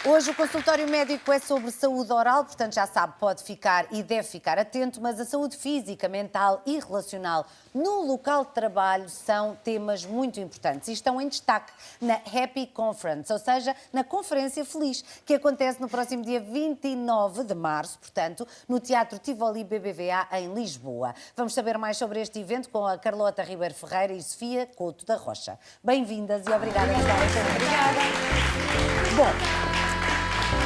Hoje o consultório médico é sobre saúde oral, portanto já sabe, pode ficar e deve ficar atento, mas a saúde física, mental e relacional no local de trabalho são temas muito importantes e estão em destaque na Happy Conference, ou seja, na Conferência Feliz, que acontece no próximo dia 29 de março, portanto, no Teatro Tivoli BBVA em Lisboa. Vamos saber mais sobre este evento com a Carlota Ribeiro Ferreira e Sofia Couto da Rocha. Bem-vindas e obrigada por estarem aqui. Obrigada. Bom,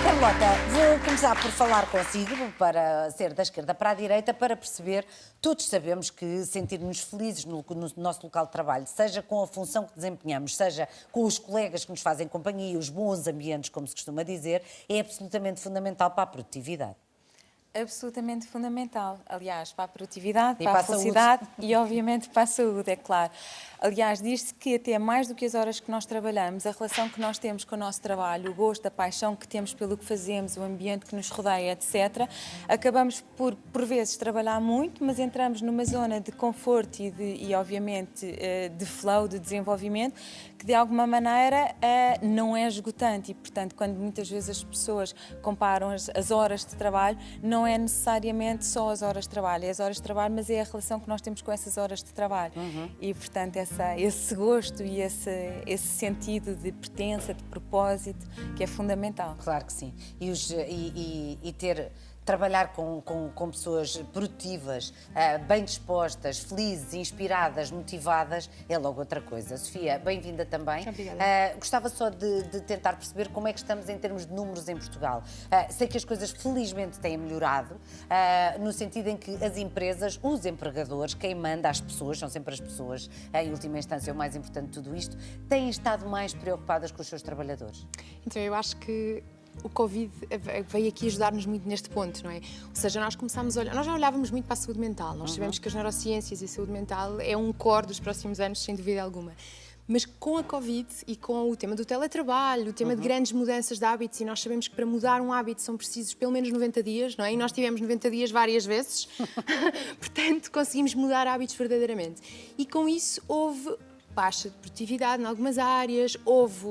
Carlota, vou começar por falar consigo, para ser da esquerda para a direita, para perceber, todos sabemos que sentir-nos felizes no nosso local de trabalho, seja com a função que desempenhamos, seja com os colegas que nos fazem companhia, os bons ambientes, como se costuma dizer, é absolutamente fundamental para a produtividade. Absolutamente fundamental, aliás, para a produtividade, para a felicidade e, obviamente, para a saúde, é claro. Aliás, diz-se que até mais do que as horas que nós trabalhamos, a relação que nós temos com o nosso trabalho, o gosto, a paixão que temos pelo que fazemos, o ambiente que nos rodeia, etc., acabamos por vezes, trabalhar muito, mas entramos numa zona de conforto e obviamente, de flow, de desenvolvimento, que de alguma maneira não é esgotante e, portanto, quando muitas vezes as pessoas comparam as horas de trabalho, não é necessariamente só as horas de trabalho, é as horas de trabalho, mas é a relação que nós temos com essas horas de trabalho. E, portanto, esse gosto e esse sentido de pertença, de propósito, que é fundamental. Claro que sim. E trabalhar com pessoas produtivas, bem dispostas, felizes, inspiradas, motivadas, é logo outra coisa. Sofia, bem-vinda também. Obrigada. Gostava só de tentar perceber como é que estamos em termos de números em Portugal. Sei que as coisas felizmente têm melhorado, no sentido em que as empresas, os empregadores, quem manda, as pessoas, são sempre as pessoas, em última instância, o mais importante de tudo isto, têm estado mais preocupadas com os seus trabalhadores. Então, eu acho que o Covid veio aqui ajudar-nos muito neste ponto, não é? Ou seja, nós começámos a olhar, nós já olhávamos muito para a saúde mental, nós sabemos que as neurociências e a saúde mental é um core dos próximos anos, sem dúvida alguma. Mas com a Covid e com o tema do teletrabalho, o tema de grandes mudanças de hábitos, e nós sabemos que para mudar um hábito são precisos pelo menos 90 dias, não é? E nós tivemos 90 dias várias vezes, portanto conseguimos mudar hábitos verdadeiramente. E com isso houve baixa de produtividade em algumas áreas, houve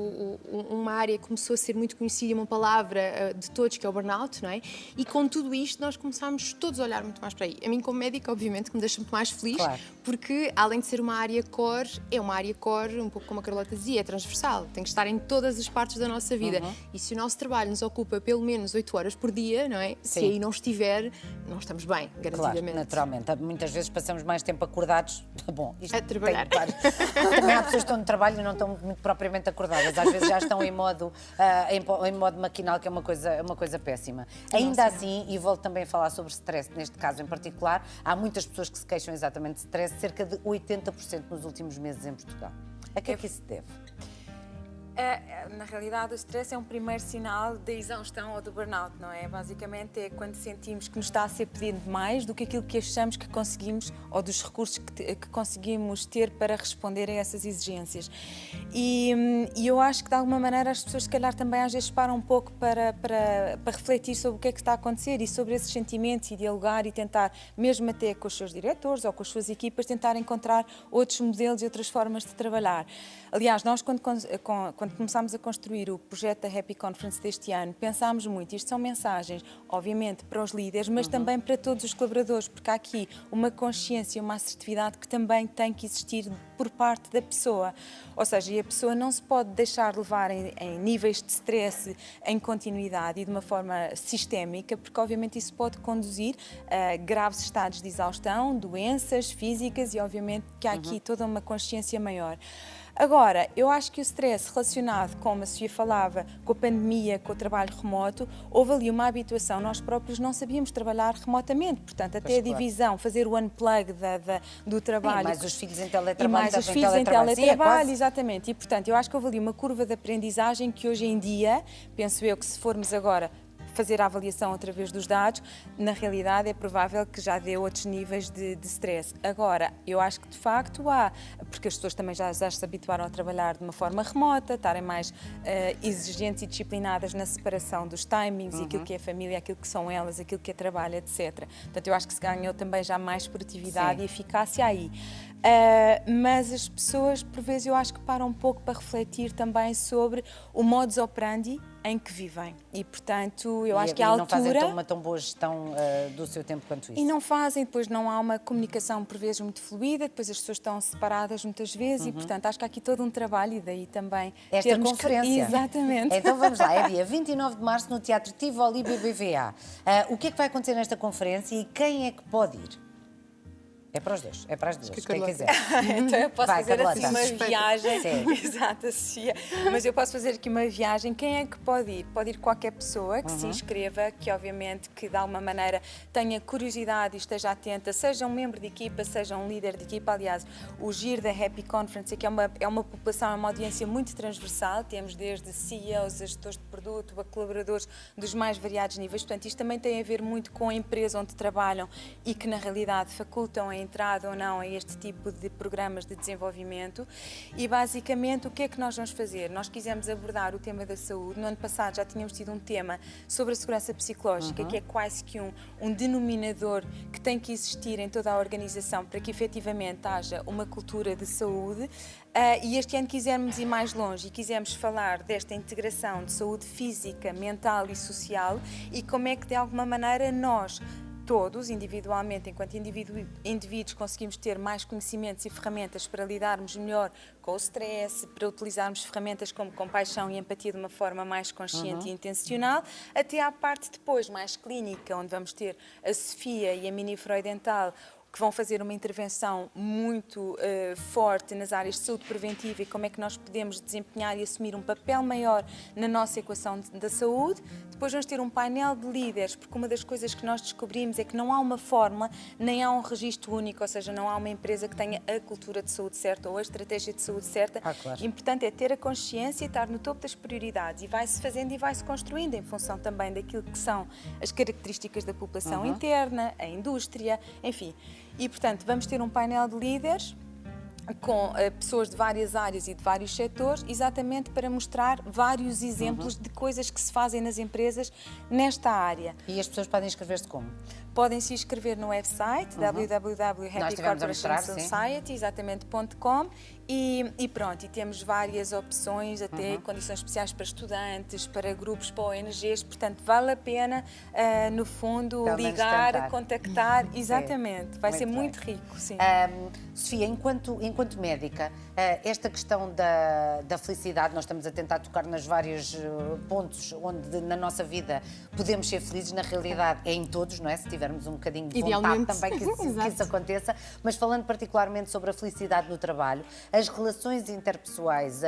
uma área que começou a ser muito conhecida, uma palavra de todos, que é o burnout, não é? E com tudo isto nós começámos todos a olhar muito mais para aí. A mim como médica, obviamente, que me deixa muito mais feliz, claro, porque além de ser uma área core, é uma área core, um pouco como a Carlota dizia, é transversal, tem que estar em todas as partes da nossa vida. E se o nosso trabalho nos ocupa pelo menos 8 horas por dia, não é? Sim. Se aí não estiver, não estamos bem, garantidamente. Claro, naturalmente. Muitas vezes passamos mais tempo acordados. Bom, isto a trabalhar. Também há pessoas que estão no trabalho e não estão muito propriamente acordadas. Às vezes já estão em modo maquinal, que é uma coisa péssima. Ainda assim, e volto também a falar sobre stress, neste caso em particular, há muitas pessoas que se queixam exatamente de stress, cerca de 80% nos últimos meses em Portugal. A que é que isso se deve? Na realidade, o stress é um primeiro sinal da exaustão ou do burnout, não é? Basicamente é quando sentimos que nos está a ser pedido mais do que aquilo que achamos que conseguimos ou dos recursos que conseguimos ter para responder a essas exigências. E eu acho que de alguma maneira as pessoas se calhar também às vezes param um pouco para refletir sobre o que é que está a acontecer e sobre esses sentimentos e dialogar e tentar, mesmo até com os seus diretores ou com as suas equipas, tentar encontrar outros modelos e outras formas de trabalhar. Aliás, nós quando começámos a construir o projeto da Happy Conference deste ano, pensámos muito, isto são mensagens, obviamente, para os líderes, mas também para todos os colaboradores, porque há aqui uma consciência, uma assertividade que também tem que existir por parte da pessoa. Ou seja, a pessoa não se pode deixar levar em níveis de stress em continuidade e de uma forma sistémica, porque obviamente isso pode conduzir a graves estados de exaustão, doenças físicas e obviamente que há aqui toda uma consciência maior. Agora, eu acho que o stress relacionado, como a Sofia falava, com a pandemia, com o trabalho remoto, houve ali uma habituação. Nós próprios não sabíamos trabalhar remotamente, portanto, até a divisão, fazer o unplug do trabalho. E mais os filhos em teletrabalho. E mais os filhos em teletrabalho, exatamente. E, portanto, eu acho que houve ali uma curva de aprendizagem que hoje em dia, penso eu que se formos agora fazer a avaliação através dos dados, na realidade é provável que já dê outros níveis de stress. Agora, eu acho que de facto há, porque as pessoas também já se habituaram a trabalhar de uma forma remota, estarem mais exigentes e disciplinadas na separação dos timings e aquilo que é família, aquilo que são elas, aquilo que é trabalho, etc. Portanto, eu acho que se ganhou também já mais produtividade e eficácia aí. Mas as pessoas, por vezes, eu acho que param um pouco para refletir também sobre o modus operandi em que vivem. E, portanto, eu acho que à altura... não fazem uma tão boa gestão do seu tempo quanto isso. E não fazem, depois não há uma comunicação, por vezes, muito fluida, depois as pessoas estão separadas muitas vezes e, portanto, acho que há aqui todo um trabalho e daí também... Esta conferência. Exatamente. Então vamos lá, é dia 29 de março no Teatro Tivoli BBVA. O que é que vai acontecer nesta conferência e quem é que pode ir? É para os dois, é para as duas, quem quiser. Então eu posso fazer Carlota. assim uma viagem. Sim. Exato, Sofia. Mas eu posso fazer aqui uma viagem. Quem é que pode ir? Pode ir qualquer pessoa que se inscreva, que obviamente que de alguma maneira tenha curiosidade e esteja atenta, seja um membro de equipa, seja um líder de equipa. Aliás, o GIR da Happy Conference que é uma população, é uma audiência muito transversal. Temos desde CEOs, a gestores de produto, a colaboradores dos mais variados níveis. Portanto, isto também tem a ver muito com a empresa onde trabalham e que na realidade facultam a entrada ou não a este tipo de programas de desenvolvimento. E basicamente o que é que nós vamos fazer? Nós quisemos abordar o tema da saúde. No ano passado já tínhamos tido um tema sobre a segurança psicológica, que é quase que um denominador que tem que existir em toda a organização para que efetivamente haja uma cultura de saúde. E este ano quisemos ir mais longe e quisemos falar desta integração de saúde física, mental e social e como é que de alguma maneira nós todos, individualmente, enquanto indivíduos, conseguimos ter mais conhecimentos e ferramentas para lidarmos melhor com o stress, para utilizarmos ferramentas como compaixão e empatia de uma forma mais consciente e intencional, até à parte depois mais clínica, onde vamos ter a Sofia e a Mini Freudenthal, que vão fazer uma intervenção muito forte nas áreas de saúde preventiva e como é que nós podemos desempenhar e assumir um papel maior na nossa equação da saúde. Depois vamos ter um painel de líderes, porque uma das coisas que nós descobrimos é que não há uma fórmula, nem há um registro único, ou seja, não há uma empresa que tenha a cultura de saúde certa ou a estratégia de saúde certa. Claro. O importante é ter a consciência e estar no topo das prioridades e vai-se fazendo e vai-se construindo em função também daquilo que são as características da população interna, a indústria, enfim. E, portanto, vamos ter um painel de líderes com pessoas de várias áreas e de vários setores, exatamente para mostrar vários exemplos de coisas que se fazem nas empresas nesta área. E as pessoas podem inscrever-se como? Podem se inscrever no website www.happycorporationsociety.com e pronto, e temos várias opções, até condições especiais para estudantes, para grupos, para ONGs, portanto vale a pena, no fundo, ligar, contactar, exatamente, vai ser muito rico. Sim. Sofia, enquanto médica, esta questão da felicidade, nós estamos a tentar tocar nos vários pontos onde na nossa vida podemos ser felizes, na realidade é em todos, não é? Se tivermos um bocadinho de vontade também que isso aconteça, mas falando particularmente sobre a felicidade no trabalho, as relações interpessoais,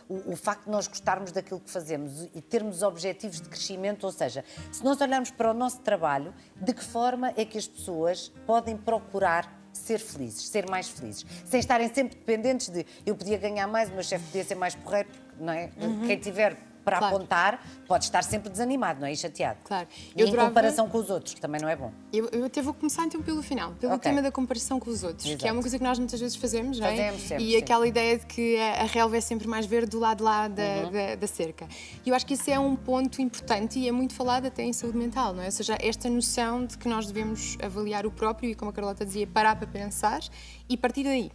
o facto de nós gostarmos daquilo que fazemos e termos objetivos de crescimento, ou seja, se nós olharmos para o nosso trabalho, de que forma é que as pessoas podem procurar ser felizes, ser mais felizes, sem estarem sempre dependentes de eu podia ganhar mais, o meu chefe podia ser mais porreiro, não é? Quem tiver para apontar pode estar sempre desanimado, não é? E chateado. Claro. E em comparação com os outros, que também não é bom. Eu até vou começar então pelo final, pelo tema da comparação com os outros, que é uma coisa que nós muitas vezes fazemos, não é? Fazemos sempre, e aquela ideia de que a relva é sempre mais verde do lado de lá da cerca. E eu acho que isso é um ponto importante e é muito falado até em saúde mental, não é? Ou seja, esta noção de que nós devemos avaliar o próprio e, como a Carlota dizia, parar para pensar e partir daí.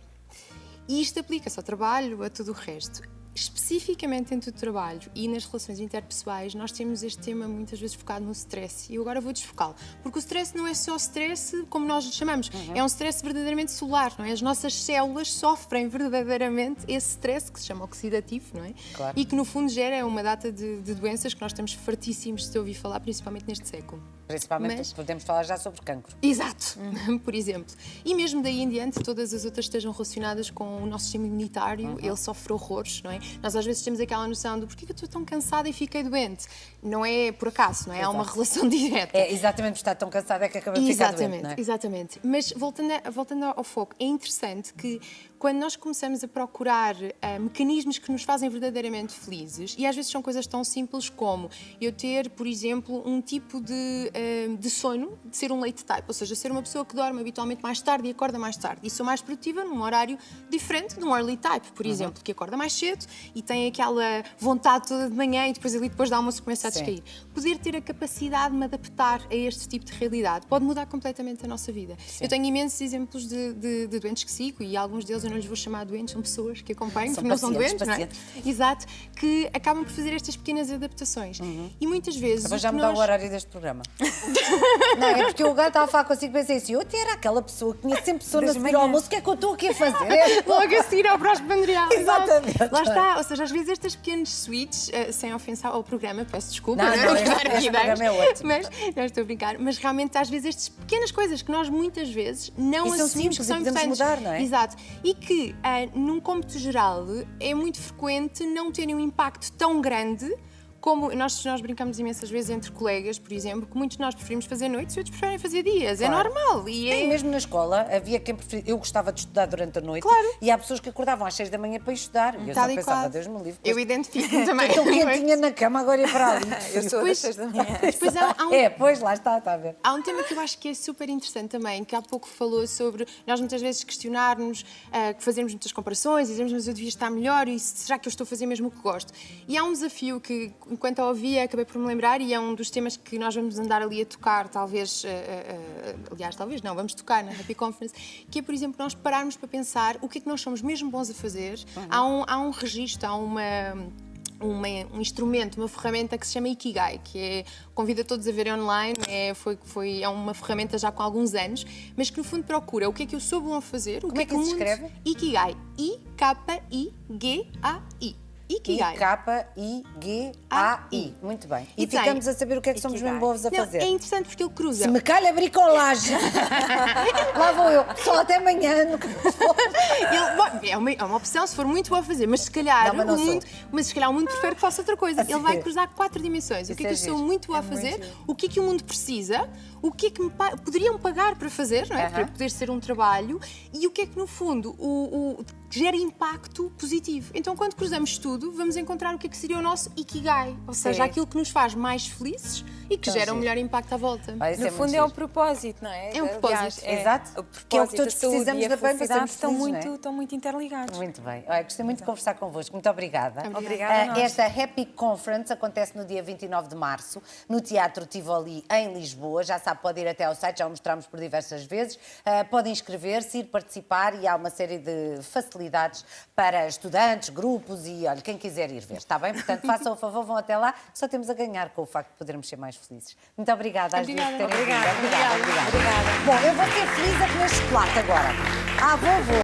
E isto aplica-se ao trabalho, a tudo o resto. Especificamente dentro do trabalho e nas relações interpessoais, nós temos este tema muitas vezes focado no stress. E eu agora vou desfocá-lo. Porque o stress não é só stress como nós lhe chamamos. É um stress verdadeiramente celular, não é? As nossas células sofrem verdadeiramente esse stress que se chama oxidativo, não é? Claro. E que no fundo gera uma data de doenças que nós estamos fartíssimos de ouvir falar, principalmente neste século. Principalmente, podemos falar já sobre cancro. Exato, por exemplo. E mesmo daí em diante, todas as outras estejam relacionadas com o nosso sistema imunitário, ele sofre horrores, não é? Nós às vezes temos aquela noção de porquê que eu estou tão cansada e fiquei doente. Não é por acaso, não é? Há uma relação direta. É exatamente por estar tão cansada é que acaba de ficar doente, não é? Exatamente. Mas voltando ao foco, é interessante que quando nós começamos a procurar mecanismos que nos fazem verdadeiramente felizes, e às vezes são coisas tão simples como eu ter, por exemplo, um tipo de sono, de ser um late type, ou seja, ser uma pessoa que dorme habitualmente mais tarde e acorda mais tarde, e sou mais produtiva num horário diferente de um early type, por exemplo, que acorda mais cedo e tem aquela vontade toda de manhã e depois ali depois do almoço começa a descair. Poder ter a capacidade de me adaptar a este tipo de realidade pode mudar completamente a nossa vida. Sim. Eu tenho imensos exemplos de doentes que sigo e alguns deles eu não lhes vou chamar doentes, são pessoas que acompanho, São porque não são pacientes, doentes, não é? pacientes. Exato, que acabam por fazer estas pequenas adaptações. E muitas vezes. Agora o já que me dá o nós- horário deste programa. Não, é porque eu agora estava a falar consigo e pensei assim, eu até era aquela pessoa que tinha sempre sono a Das seguir ao manhãs. almoço, o que é que eu estou aqui a fazer? É, Logo a seguir ao próximo Andreal. Exatamente. Lá está, ou seja, às vezes estes pequenos switches, sem ofensa ao programa, peço desculpa, Não, é? não, Dar este aqui ideias, programa é ótimo. Mas, não estou a brincar, mas realmente às vezes estas pequenas coisas que nós muitas vezes não E são assumimos que simples são e podemos importantes. mudar, não é? Exato. E que, num cômputo geral, é muito frequente não terem um impacto tão grande. Como nós brincamos imensas vezes entre colegas, por exemplo, que muitos de nós preferimos fazer noites e outros preferem fazer dias. Claro. É normal. E E é... mesmo na escola, havia quem preferia. Eu gostava de estudar durante a noite Claro. e há pessoas que acordavam às 6 da manhã para ir estudar. E eu só Tal e pensava, qual. Deus me livre. Eu identifico-me também. Estou quentinha na cama, agora é para ali. Eu sou das 6 da manhã. Depois há um É, pois lá está a ver. Há um tema que eu acho que é super interessante também, que há pouco falou sobre nós muitas vezes questionarmos, que fazemos muitas comparações e dizemos, mas eu devia estar melhor e será que eu estou a fazer mesmo o que gosto? E há um desafio que, enquanto a ouvia, acabei por me lembrar e é um dos temas que nós vamos andar ali a tocar, talvez, aliás, talvez não, vamos tocar na Happy Conference, que é, por exemplo, nós pararmos para pensar o que é que nós somos mesmo bons a fazer. Há um registro, há um instrumento, uma ferramenta que se chama Ikigai, que é, convido a todos a verem online, é uma ferramenta já com alguns anos, mas que no fundo procura o que é que eu sou bom a fazer, o Como é que o se mundo... escreve? Ikigai, I-K-I-G-A-I. Ikigai. I-K-I-G-A-I. Muito bem. E tem- ficamos a saber o que é que somos Ikigai. mesmo bons a Não, fazer. é interessante porque ele cruza. Se me calha bricolagem, lá vou eu. Só até amanhã. É uma opção se for muito boa a fazer, mas se calhar, Não, mas não o mundo, sou. mas se calhar o mundo prefere que faça outra coisa. Ele vai sim. cruzar 4 dimensões. O que é que eu Isso é sou giro. muito boa a fazer, o que é que o mundo precisa, o que é que poderiam pagar para fazer, não é? Para poder ser um trabalho, e o que é que, no fundo, gera impacto positivo. Então, quando cruzamos tudo, vamos encontrar o que é que seria o nosso Ikigai, ou seja, aquilo que nos faz mais felizes e que Tão gera um giro. melhor impacto à volta. Ah, isso No é fundo muito é o giro. propósito, não é? É um propósito. Exato. O Que é o que propósito, todos a saúde precisamos e a da bem para felicidade sermos felizes, não é? estão muito interligados. Muito bem. Olha, gostei muito de conversar convosco. Muito obrigada. Obrigada a nós. Esta Happy Conference acontece no dia 29 de março, no Teatro Tivoli, em Lisboa. Já sabe, pode ir até ao site, já o mostramos por diversas vezes. Pode inscrever-se, ir participar e há uma série de facilidades para estudantes, grupos e, olha, quem quiser ir ver, está bem? Portanto, façam o favor, vão até lá. Só temos a ganhar com o facto de podermos ser mais felizes. Muito obrigada às duas por terem vindo. Obrigada. Obrigada. Bom, eu vou ser feliz a comer chocolate agora. Vou.